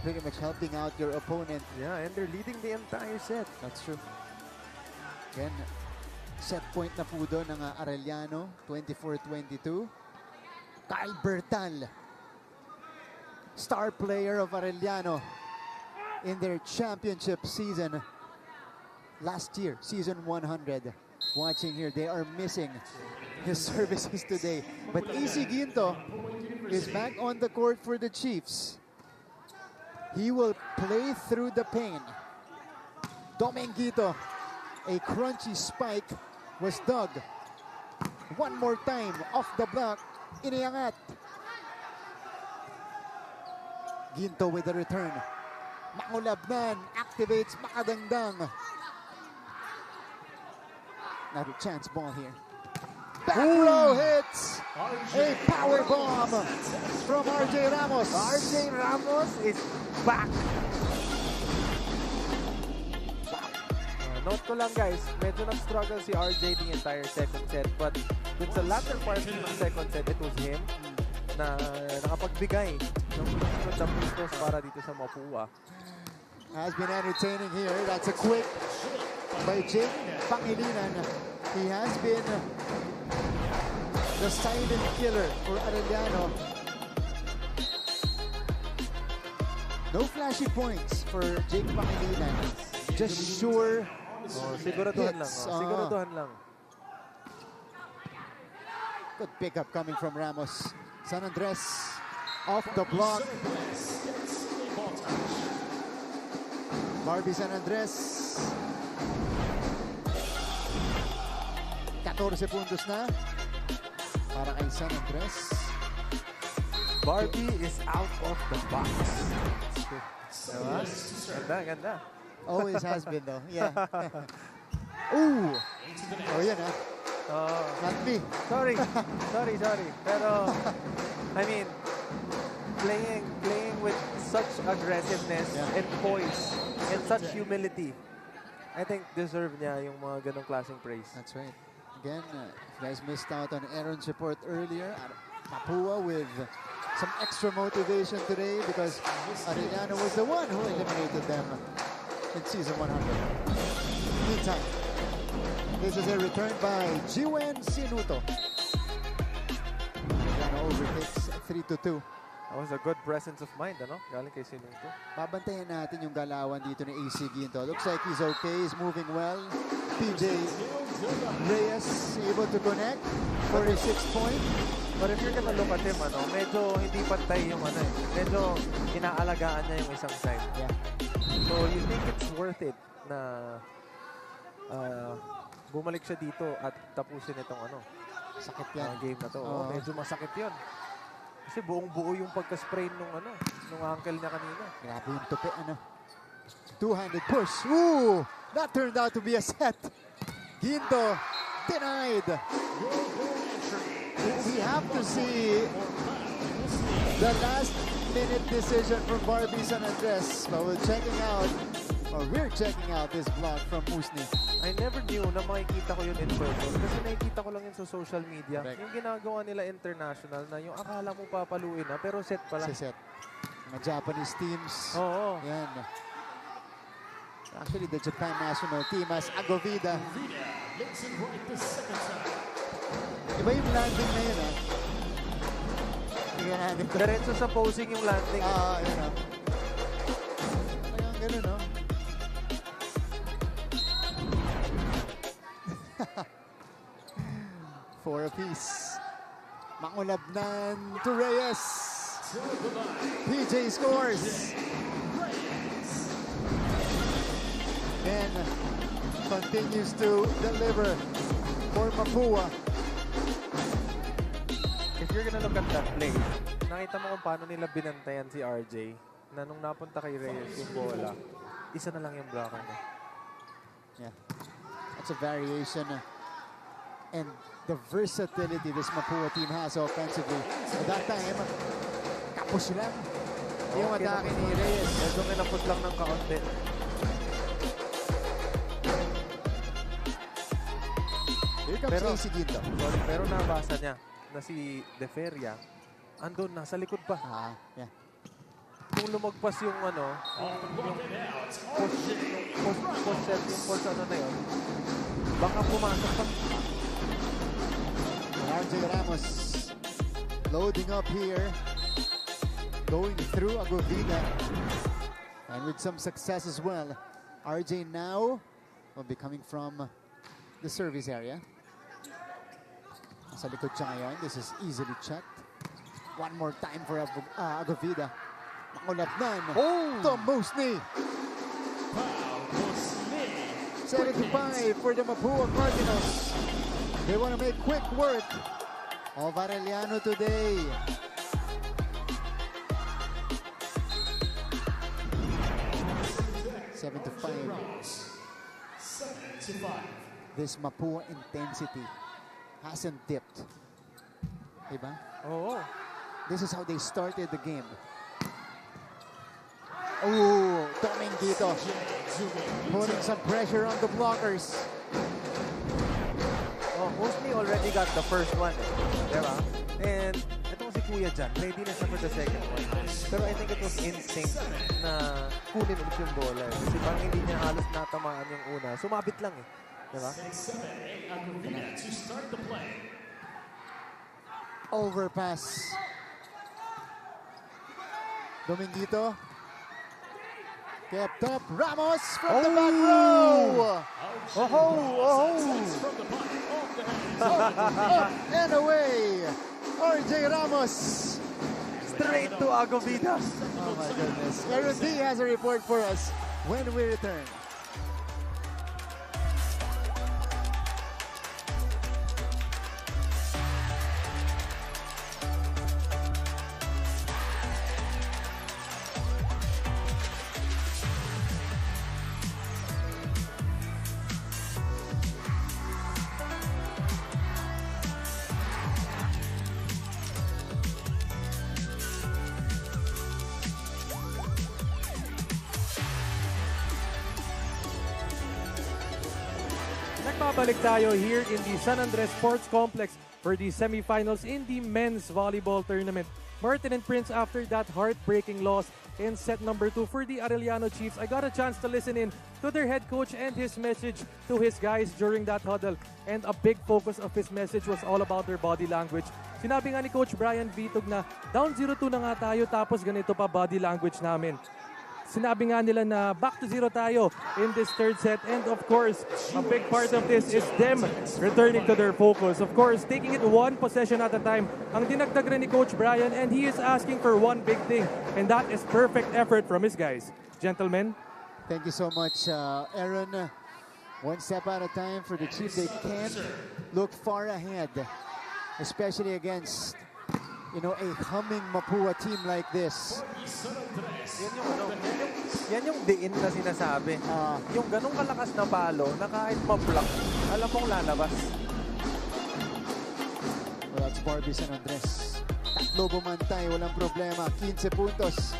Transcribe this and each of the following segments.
pretty much helping out your opponent. Yeah, and they're leading the entire set. That's true. Again, set point na po doon ng Arellano, 24-22. Kyle Bertal, star player of Arellano in their championship season last year, season 100. Watching here, they are missing his services today. But AC Ginto is back on the court for the Chiefs. He will play through the pain. Dominguito, a crunchy spike was dug. One more time, off the block, iniangat. Ginto with the return. Makulabnan, activates Makadangdang. Not a chance ball here. Back row hits. A power bomb from RJ Ramos. RJ Ramos is back. Note ko lang guys, medyo nag-struggle si RJ the entire second set. But dun sa latter part ng second set, it was him na nakapagbigay ng sunod na puntos para dito sa Mapua. Has been entertaining here. That's a quick by Jake Pangilinan. He has been the silent killer for Arellano. No flashy points for Jake Pangilinan. Just sure Siguraduhan lang. hits. Siguraduhan lang. Good pickup coming from Ramos. San Andres off the block. Barbie San Andres. 14 puntos na para kay San Andres. Barbie is out of the box. Diba? Ganda, ganda. Always has been though. Yeah. Ooh. Oh, yan ah. Not me. Sorry. Pero, I mean, playing with such aggressiveness and poise and such humility, I think deserve niya yung mga ganong klaseng praise. That's right. Again, if you guys missed out on Aaron's report earlier, Mapua with some extra motivation today because Arellano was the one who eliminated them in season 100. Meantime, this is a return by Jiwen Sinuto. Arellano overtakes 3-2. That was a good presence of mind, ano? Galing kay Sinuto. Babantayan natin yung galawan dito ni AC Ginto. Looks like he's okay. He's moving well. PJ Reyes able to connect for a 6-point. But if you're gonna look at him, ano, medyo hindi pantay yung ano eh. Medyo inaalagaan niya yung isang side. Yeah. So you think it's worth it na bumalik siya dito at tapusin itong ano, Sakit yan. game na to. Oo. Medyo masakit yun. Kasi buong-buo yung pagka-sprain nung ankle niya kanina. Grabe yung tupi, ano. Two-handed push. Ooh! That turned out to be a set. Ginto denied. We have to see the last-minute decision from Barbie San Andres. But we're checking out this vlog from Musni. I never knew na makikita ko yun in person. Kasi nakikita ko lang yun sa social media. Correct. Yung ginagawa nila international na yung akala mo papaluin na pero set pala. Sa set. Mga Japanese teams. Oo. Yan. Actually, the Japan national team has Agovida. Iba yung landing na yun, ha? Tingnan natin. Diretso sa posing yung landing. Yun, ha? Talagang ganun, no? Four apiece. Mangulabnan to Reyes. PJ scores. And continues to deliver for Mapua. If you're gonna look at that play, nakita mo kung paano nila binantayan si RJ na nung napunta kay Reyes yung bola, isa na lang yung blocker niya. Yeah. That's a variation and the versatility this Mapua team has offensively. At that time, kapos lang yung atake ni Reyes. Medyo kinapos lang ng kaunti. Here comes AC Ginto. Pero nabasa niya na si De Feria andun na sa likod pa. Yeah. kung lumagpas yung ano, yung post set, yung post ano na yun, baka pumasok pa. RJ Ramos loading up here, going through Agovida, and with some success as well. RJ now will be coming from the service area. Sa likod siya ngayon. This is easily checked. One more time for Agovida. Makulapnan. Tom Mosney. 75 for the Mapua Cardinals. They want to make quick work of Arellano today. Seven to 5. This Mapua intensity hasn't dipped. Diba? Oo. This is how they started the game. Oh, Dominguito putting some pressure on the blockers. Oh, Mosney already got the first one. Diba? And itong si Kuya dyan, ready na siya for the second one. Pero I think it was instinct na kunin ulit yung bola. Kasi parang hindi niya halos natamaan yung una. Sumabit lang eh. Diba? Overpass. Dominguito. Kept up. Ramos from the back row. Up and away. RJ Ramos. Straight to Agovida. Oh my goodness. Aaron D has a report for us when we return. Nagbabalik tayo here in the San Andres Sports Complex for the semifinals in the men's volleyball tournament. Martin and Prince, after that heartbreaking loss in set number 2 for the Arellano Chiefs, I got a chance to listen in to their head coach and his message to his guys during that huddle. And a big focus of his message was all about their body language. Sinabi nga ni Coach Brian Vitog na down 0-2 na nga tayo tapos ganito pa body language namin. Sinabi nga nila na back to 0 tayo in this third set. And of course, a big part of this is them returning to their focus. Of course, taking it one possession at a time. Ang dinagdag rin ni Coach Brian, and he is asking for one big thing, and that is perfect effort from his guys. Gentlemen. Thank you so much, Aaron. One step at a time for the Chiefs. They can't look far ahead, especially against, you know, a humming Mapua team like this. Yan yung diin na sinasabi. Yung ganong kalakas na palo na kahit ma-block, alam mong lalabas. Well, that's Barbie San Andres. Tatlo bumantay, walang problema. 15 puntos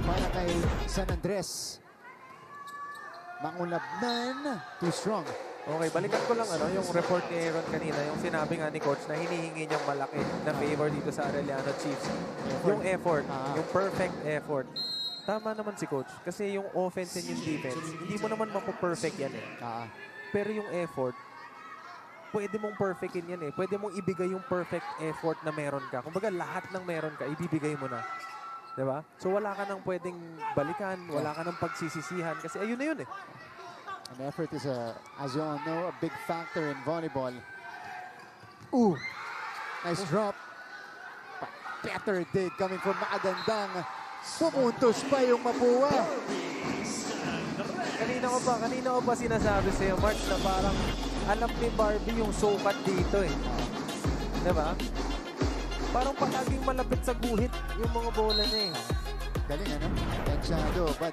para kay San Andres. Mangulabnan, too strong. Okay, balikan ko lang yung report ni Aaron kanina, yung sinabi nga ni Coach na hinihingi niyang malaki na favor dito sa Arellano Chiefs. Yung effort, yung perfect effort. Tama naman si Coach, kasi yung offense and yung defense, hindi mo naman mapo-perfect yan eh. Pero yung effort, pwede mong perfectin yan eh. Pwede mong ibigay yung perfect effort na meron ka. Kumbaga lahat ng meron ka, ibibigay mo na. Diba? So wala ka nang pwedeng balikan, wala ka nang pagsisisihan, kasi ayun na yun eh. And effort is, as you all know, a big factor in volleyball. Ooh, nice drop. Better dig coming from Maagandang. Pumuntos pa yung Mapua. Kanina ko pa sinasabi sa'yo, March, na parang alam ni Barbie yung sukat dito eh. Diba? Parang palaging malapit sa guhit yung mga bola niya eh. Galing ano? Tansyado. But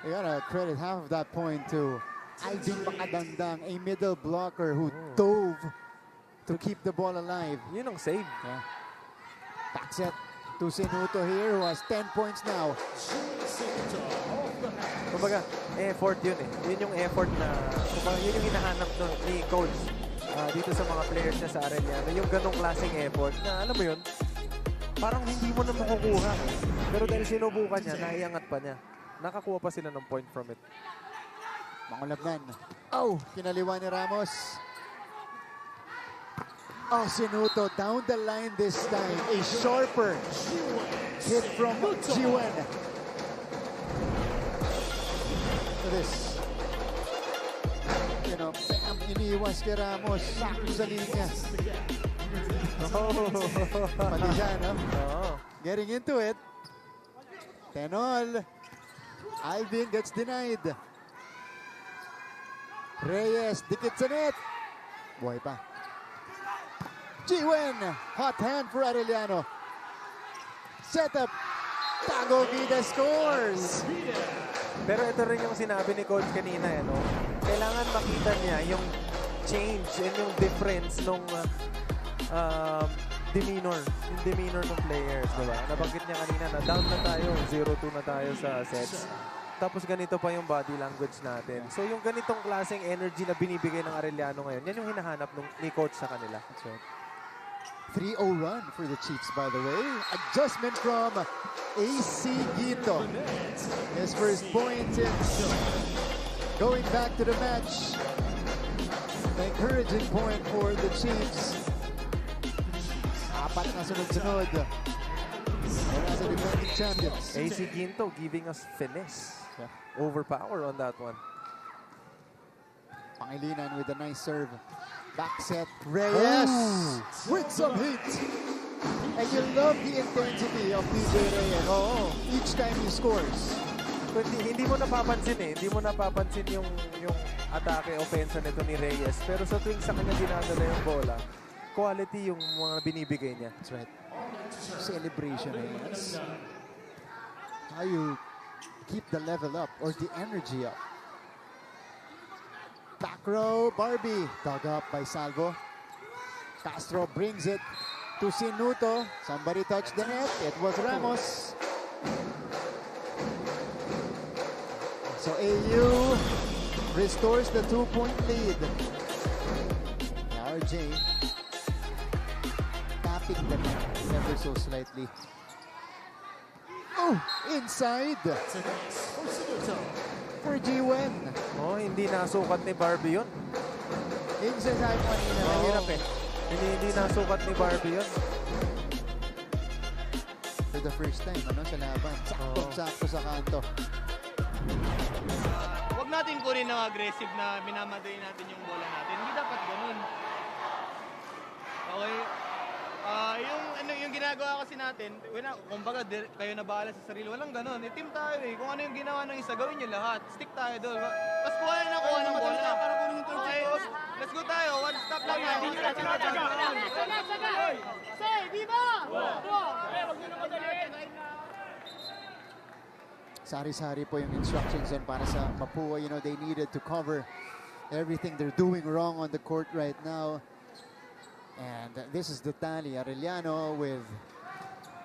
you gotta credit half of that point to Alvin Makadandang, a middle blocker who dove to keep the ball alive. Yun ang save. Yeah. Back set to Sinuto here, who has 10 points now. Kumbaga, effort yun eh. Yun yung effort na, kumbaga, yun yung hinahanap ni Coach dito sa mga players niya sa Arellano. Yung ganong klaseng effort na, alam mo yun, parang hindi mo na makukuha. Pero dahil sinubukan niya, naiangat pa niya. Nakakuha pa sila ng point from it. Mangulabnan. Oh, kinaliwa ni Ramos. Oh, Sinuto down the line this time. A sharper hit from Jiwen. This. You know, bam, iniiwas kay Ramos. Sakto sa linya. Pati siya, no? Oo. Getting into it. Tenol. Alvin gets denied. Reyes, dikit sa net. Buhay pa. Jiwen. Hot hand for Arellano. Setup. Tago Vida scores. Pero ito rin yung sinabi ni Coach kanina, no? Kailangan makita niya yung change and yung difference nung demeanor. Yung demeanor ng players, diba? Nabanggit niya kanina na down na tayo, 0-2 na tayo sa sets. Tapos ganito pa yung body language natin. So yung ganitong klaseng energy na binibigay ng Arellano ngayon, yan yung hinahanap ni Coach sa kanila. That's right. 3-0 run for the Chiefs, by the way. Adjustment from AC Guito. His first point since going back to the match. An encouraging point for the Chiefs. Apat na sunod-sunod. Mula sa defending champions. AC Ginto giving us finesse. Yeah. Overpower on that one. Pangilinan with a nice serve. Back set, Reyes with some heat. And you love the intensity of DJ Reyes. Each time he scores. Hindi mo napapansin Hindi mo napapansin yung atake, offense nito ni Reyes. Pero sa tuwing sa kanya dinadala yung bola, quality yung mga binibigay niya. That's right. Celebration, Reyes. How you keep the level up or the energy up. Back row, Barbie. Dug up by Salvo. Castro brings it to Sinuto. Somebody touched the net. It was Ramos. So AU restores the 2-point lead. RJ tapping the net ever so slightly. Oh, inside. For Jiwen. Oh, hindi nasukat ni Barbie yun. Yung sinasabi ko kanina, mahirap eh. Hindi nasukat ni Barbie yun. For the first time, sa laban. Sakto sa kanto. Huwag natin kunin ng aggressive na minamatay natin yung bola natin. Hindi dapat ganun. Okay? Yung ginagawa kasi natin, kumbaga kayo na bahala sa sarili. Walang ganun. Team tayo eh. Kung ano yung ginawa ng isa, gawin nyo lahat. Stick tayo doon. Tapos kuha na kuha ng bola. Okay? Let's go tayo. One stop lang yan. Say, viva! Sari-sari po yung instructions and para sa Mapua, they needed to cover everything they're doing wrong on the court right now. And this is the tally. Arellano with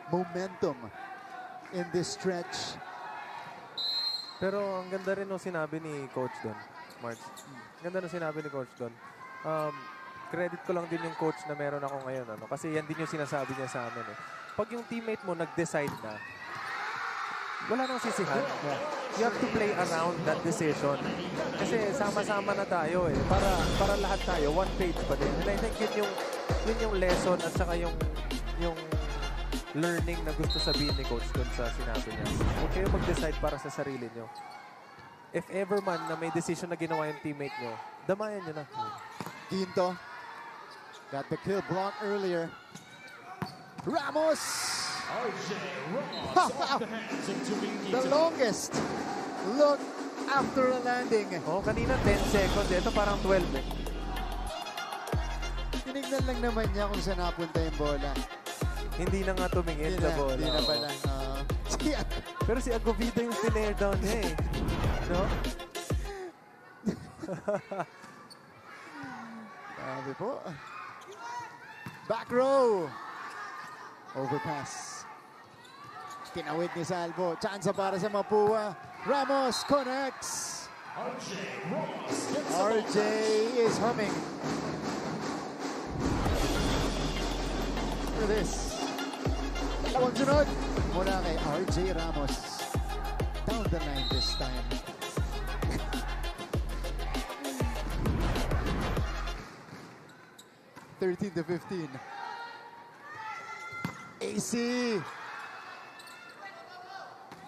momentum in this stretch. Pero ang ganda rin nung sinabi ni Coach doon, Mark. Ganda nung sinabi ni Coach doon. Credit ko lang din yung coach na meron ako ngayon. Kasi yan din yung sinasabi niya sa amin. Pag yung teammate mo nag-decide na, wala nang sisihan. You have to play around that decision. Kasi sama-sama na tayo Para lahat tayo, one page pa din. And I think yun yung lesson at saka yung learning na gusto sabihin ni Coach dun sa sinabi niya. Huwag kayo mag-decide para sa sarili nyo. If ever man na may decision na ginawa yung teammate nyo, damayan nyo na. Ginto got the kill block earlier. Ramos! The longest look after a landing. Kanina 10 seconds. Ito parang 12 Tinignan lang naman niya kung saan napunta yung bola. Hindi na nga tumingin sa bola. Hindi na pala. Pero si Agovito yung tinare down niya No? Sabi po. Back row. Overpass. Tinawid ni Salvo. Chance para sa Mapua. Ramos connects. RJ is humming. For this. Dalawang sunod mula kay RJ Ramos. Down the line this time. (13-15). AC.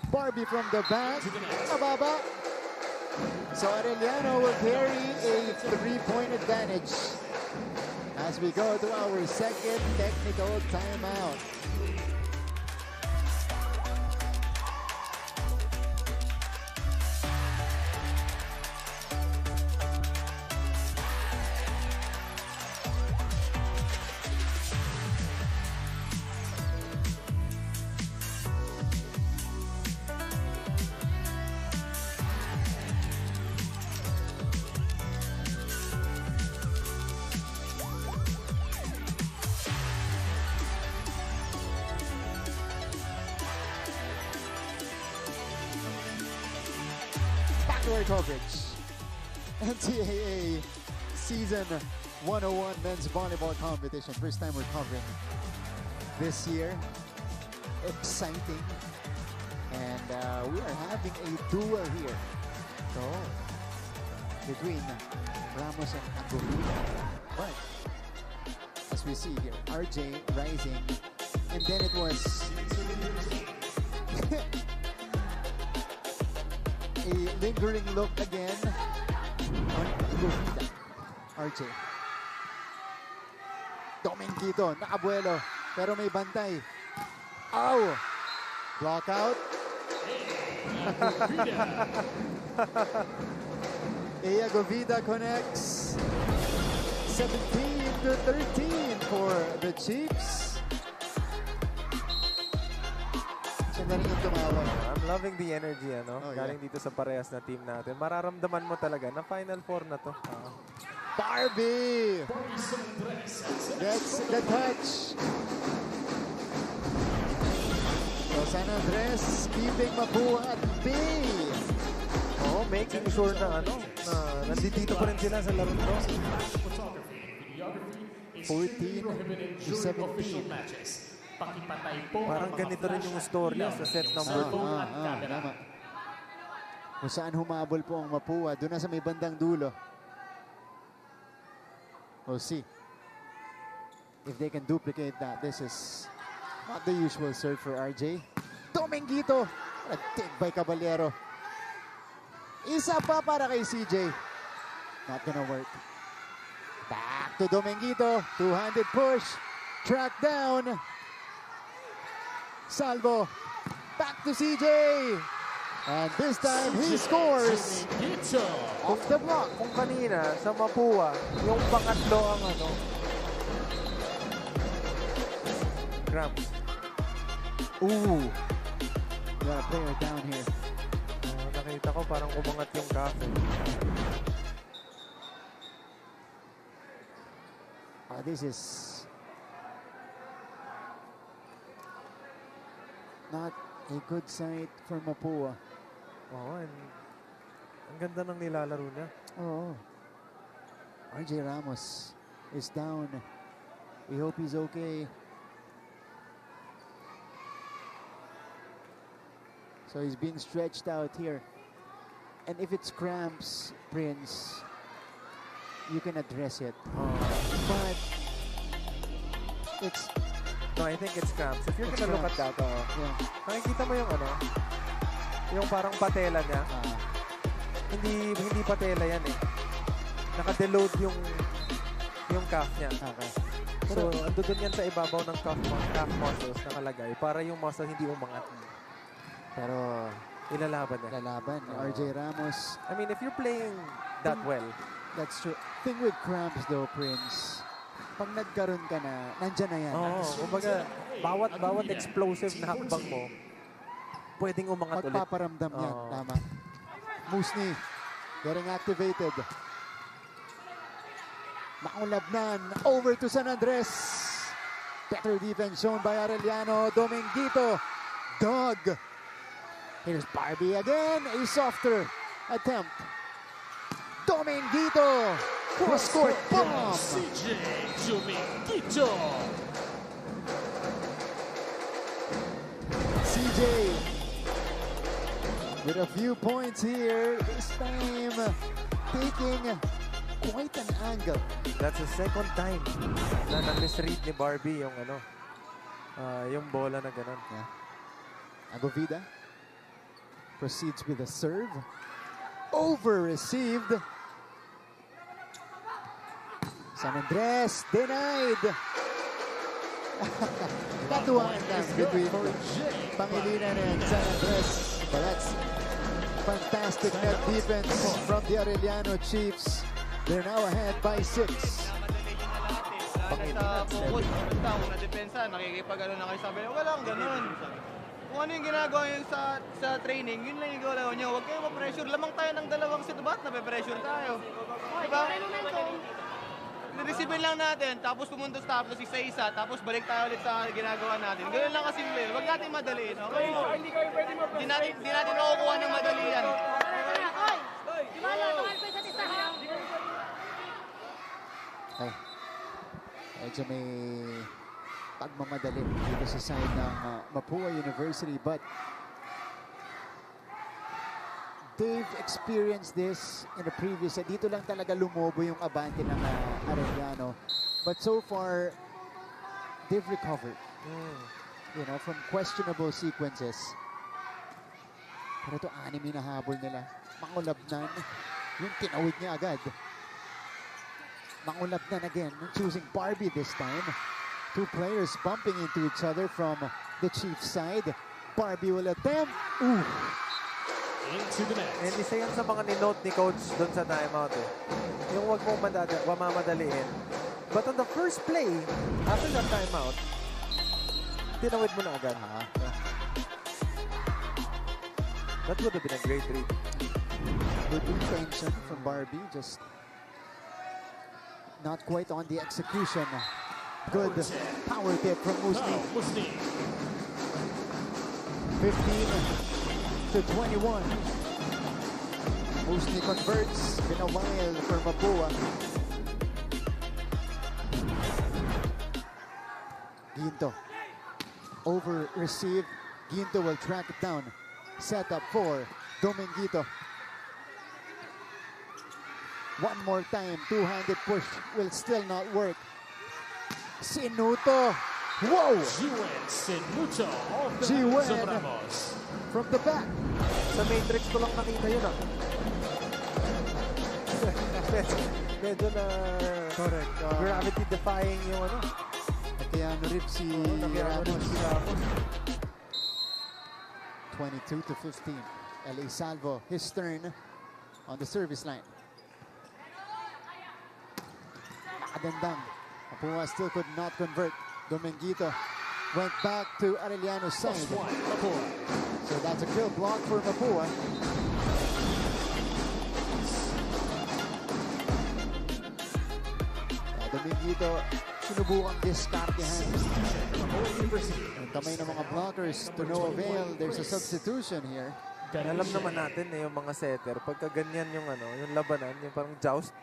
Barbie from the back. Mababa. So Arellano will carry a 3-point advantage as we go to our second technical timeout. Backdoor coverage. NCAA Season 101 Men's Volleyball Competition. First time we're covering this year. Exciting. And we are having a duel here. So, between Ramos and Agurina. But, as we see here, RJ rising. And then it was a lingering look again on Agurina. RJ. Dominguito, nakabuelo, pero may bantay. Ow! Block out. Ea Govida connects. 17-13 for the Chiefs. Siya na rin yung tumawag. I'm loving the energy, ano? Oh, Galing dito sa parehas na team natin. Mararamdaman mo talaga na Final Four na to. Barbie gets the touch. So San Andres keeping Mapua at bay. Oo, making sure na ano, na nandito pa rin sila sa laro to. 14-17. Parang ganito rin yung storya sa set number 2. Tama. Kung saan humabol po ang Mapua, doon na sa may bandang dulo. We'll see if they can duplicate that. This is not the usual serve for RJ. Dominguito, a dig by Caballero. Isa pa para kay CJ. Not gonna work. Back to Dominguito. Two-handed push. Track down. Salvo. Back to CJ. And this time he scores. Off the block. Kung kanina sa Mapua, yung pangatlo ang ano, cramps. Ooh. Got a player down here. Nakita ko parang umangat yung cafe. This is not a good sight for Mapua. Oo, and ang ganda ng nilalaro niya. Oh. RJ Ramos is down. We hope he's okay. So he's being stretched out here. And if it's cramps, Prince, you can address it. But it's... No, I think it's cramps. If you're gonna look at that, Yeah. nakikita mo yung ano, yung parang patela niya. Hindi patela yan eh. Naka-deload yung calf niya. Okay. So, ando dun yan sa ibabaw ng calf muscles nakalagay para yung muscle hindi umangat. Pero Ilalaban niya. lalaban ni RJ Ramos. I mean, if you're playing that well, That's true. Thing with cramps though, Prince, pag nagkaroon ka na, nandyan na yan. kumbaga, bawat explosive na hakbang mo, pwedeng umangat ulit. Magpaparamdam yan. Tama. Musni getting activated. Maulabnan over to San Andres. Better defense shown by Arellano. Dominguito. Dog. Here's Barbie again. A softer attempt. Dominguito. Cross-court bomb. CJ Dominguito. PJ with a few points here. This time taking quite an angle. That's the second time na na-misread ni Barbie yung yung bola na ganun. Yeah. Agovida proceeds with a serve. Over-received. San Andres denied. Katuwaan lang between Pangilinan and San Andres. But that's fantastic net defense from the Arellano Chiefs. They're now ahead by 6. Bakit sa focus, basta kung na-depensa, nakikipag-ano na kayo sabi, walang ganun. Kung ano yung ginagawa nyo sa training, yun lang yung gawin nyo. Huwag kayo ma-pressure. Lamang tayo ng dalawang set. Ba't na-pressure tayo? Diba? Receive lang natin, tapos pumunta sa tapos isa-isa, tapos balik tayo ulit sa ginagawa natin. Ganun lang kasimple. Huwag natin madaliin. Okay? Di natin makukuha ng madali yan. Ay, medyo may pagmamadali dito sa side ng Mapua University, but they've experienced this in the previous set. Dito lang talaga lumobo yung abante ng Arellano. But so far, they've recovered. You know, from questionable sequences. Pero ito, 6 na habol nila. Mangulabnan. Yung tinawid niya agad. Mangulabnan again. Choosing Barbie this time. Two players bumping into each other from the Chiefs side. Barbie will attempt. Ooh. Into the net. And isa yan sa mga ni-note ni Coach doon sa timeout eh. Yung huwag mong mamadaliin. But on the first play, after that timeout, tinawid mo na agad. That would have been a great read. Good intention from Barbie, just not quite on the execution. Good power tip from Musni. 15 to 21. Musni converts. Been a while for Mapua. Ginto. Over received. Ginto will track it down. Set up for Dominguito. One more time. Two-handed push will still not work. Sinuto. Whoa! Gwen Sinuto Gwen. Sobramos. From the back. Sa Matrix ko lang nakita yun Medyo na Correct. gravity defying yung Keanu Reeves si Ramos. 22 to 15. LA Salvo, his turn on the service line. Nakadandang. Mapua still could not convert. Dominguito went back to Arellano's side. So that's a kill block for Mapua. Dominguito sinubukang diskartehan. Ang kamay ng mga blockers to no avail. There's a substitution here. Alam naman natin yung mga setter, pagka ganyan yung yung labanan, yung parang joust,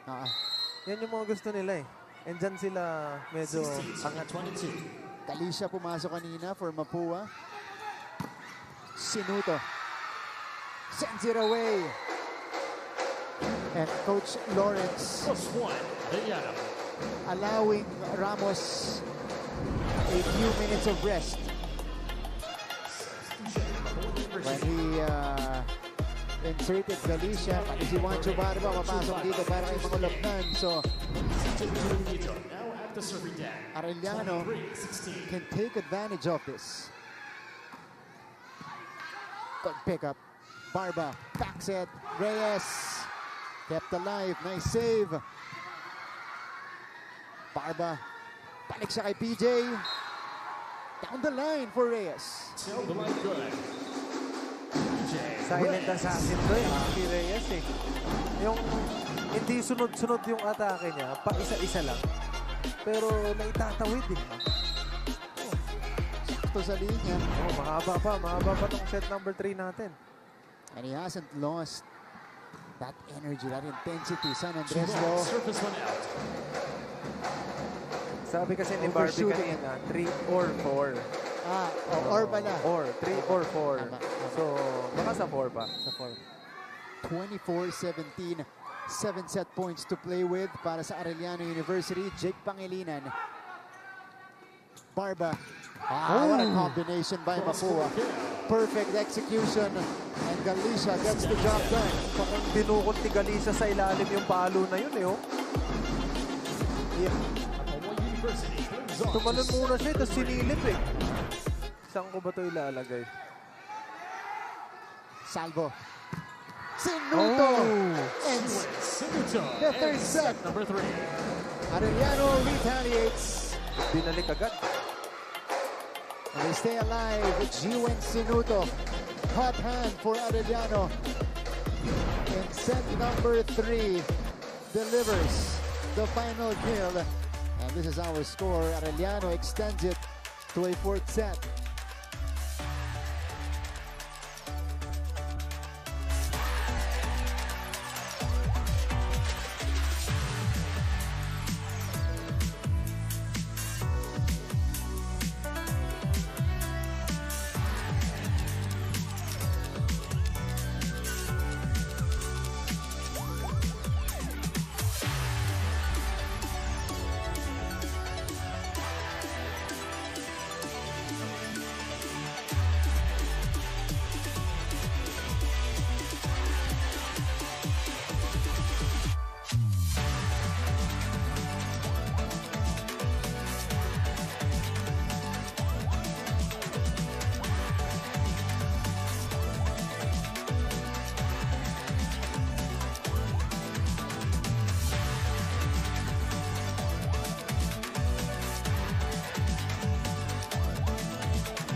yan yung mga gusto nila eh. And dyan sila medyo angat. Talisha pumasok kanina for Mapua. Sinuto sends it away. And Coach Lawrence allowing Ramos a few minutes of rest. When he inserted Galicia, pati si Juancho Barba mapasok dito para kay mga Lopnan. So, Arellano can take advantage of this. Good pickup. Barba, back set. Reyes kept alive. Nice save. Barba, balik siya kay PJ. Down the line for Reyes. Silent assassin to si Reyes eh. Yung hindi sunod-sunod yung atake niya, pa isa-isa lang. Pero naitatawid eh. Sakto sa linya. Mahaba pa tong set number 3 natin. And he hasn't lost that energy, that intensity. San Andres though. Sabi kasi ni Barbie kanina, 3 or 4. Or pala. Or 3 or 4. Tama, tama. So, baka sa 4 pa. Sa 4. 24-17. 7 set points to play with para sa Arellano University. Jake Pangilinan. Barba. What a combination by Mapua. Perfect execution. And Galicia gets the job done. Parang dinukot ni Galicia sa ilalim yung palo na yun eh. Oh. Hawaii University moves on Tumalon to muna siya, tapos sinilip eh. Saan ko ba ito ilalagay? Salvo. Sinuto. And Sinuto. the third And set. number 3. Arellano retaliates. Binalik agad. And they stay alive. Gwen Sinuto. Hot hand for Arellano. And set number 3 delivers the final kill. And this is our score. Arellano extends it to a 4th set.